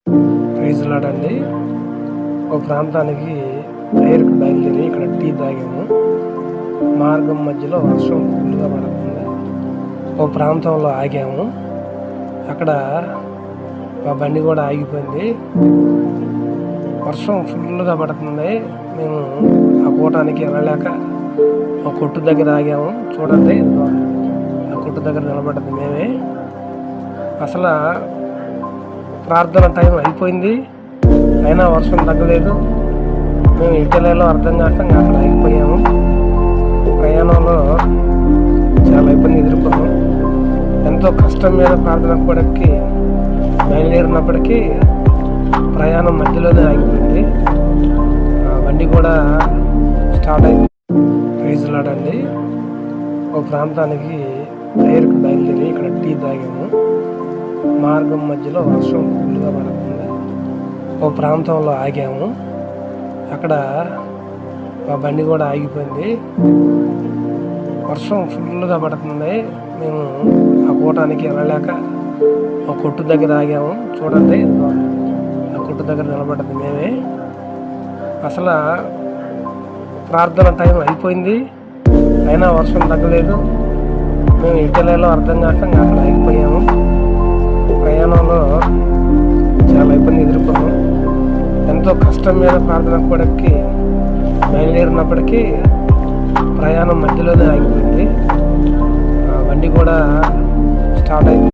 Praise lord అండి. ఒక ప్రాంతానికి ప్రేయర్‌కి బయలుదేరి ఇక్కడ టీ తాగాము. మార్గం మధ్యలో వర్షం ఫుల్‌గా పడుతుంది. ఓ ప్రాంతంలో ఆగాము. అక్కడ మా బండి కూడా ఆగిపోయింది. వర్షం ఫుల్‌గా పడుతుంది. మేము ఆ కూటానికి వెళ్ళలేక ఒక కొట్టు దగ్గర ఆగాము. చూడండి, ఇదిగో ఆ కొట్టు దగ్గర నిలబడ్డది మేమే. అసలు ప్రార్థన టైం అయిపోయింది, అయినా వర్షం తగ్గలేదు. మేము ఇటలీలో అర్థం కాక అక్కడ ఆగిపోయాము. ప్రయాణంలో చాలా ఇబ్బంది ఎదుర్కొన్నాము. ఎంతో కష్టం మీద ప్రార్థన కూడకి బయలుదేరినప్పటికీ ప్రయాణం మధ్యలోనే ఆగిపోయింది. బండి కూడా స్టార్ట్ అయింది. ప్రైజ్ లార్డ్ అండి. ఒక ప్రాంతానికి ప్రేయర్‌కి బయలుదేరి ఇక్కడ టీ తాగాము. మార్గం మధ్యలో వర్షం ఫుల్‌గా పడుతుంది. ఓ ప్రాంతంలో ఆగాము. అక్కడ మా బండి కూడా ఆగిపోయింది. వర్షం ఫుల్‌గా పడుతుంది. మేము ఆ కూటానికి వెళ్ళలేక ఒక కొట్టు దగ్గర ఆగాము. చూడండి, ఇదిగో ఆ కొట్టు దగ్గర నిలబడ్డది మేమే. అసలు ప్రార్థన టైం అయిపోయింది, అయినా వర్షం తగ్గలేదు. మేము ఇటలీలో అర్థం కాక అక్కడ ఆగిపోయాము. ప్రయాణంలో చాలా ఇబ్బంది ఎదుర్కొన్నాము. ఎంతో కష్టం మీద ప్రార్థన కూడకి బయలుదేరినప్పటికీ ప్రయాణం మధ్యలోనే ఆగిపోయింది. బండి కూడా స్టార్ట్ అయింది.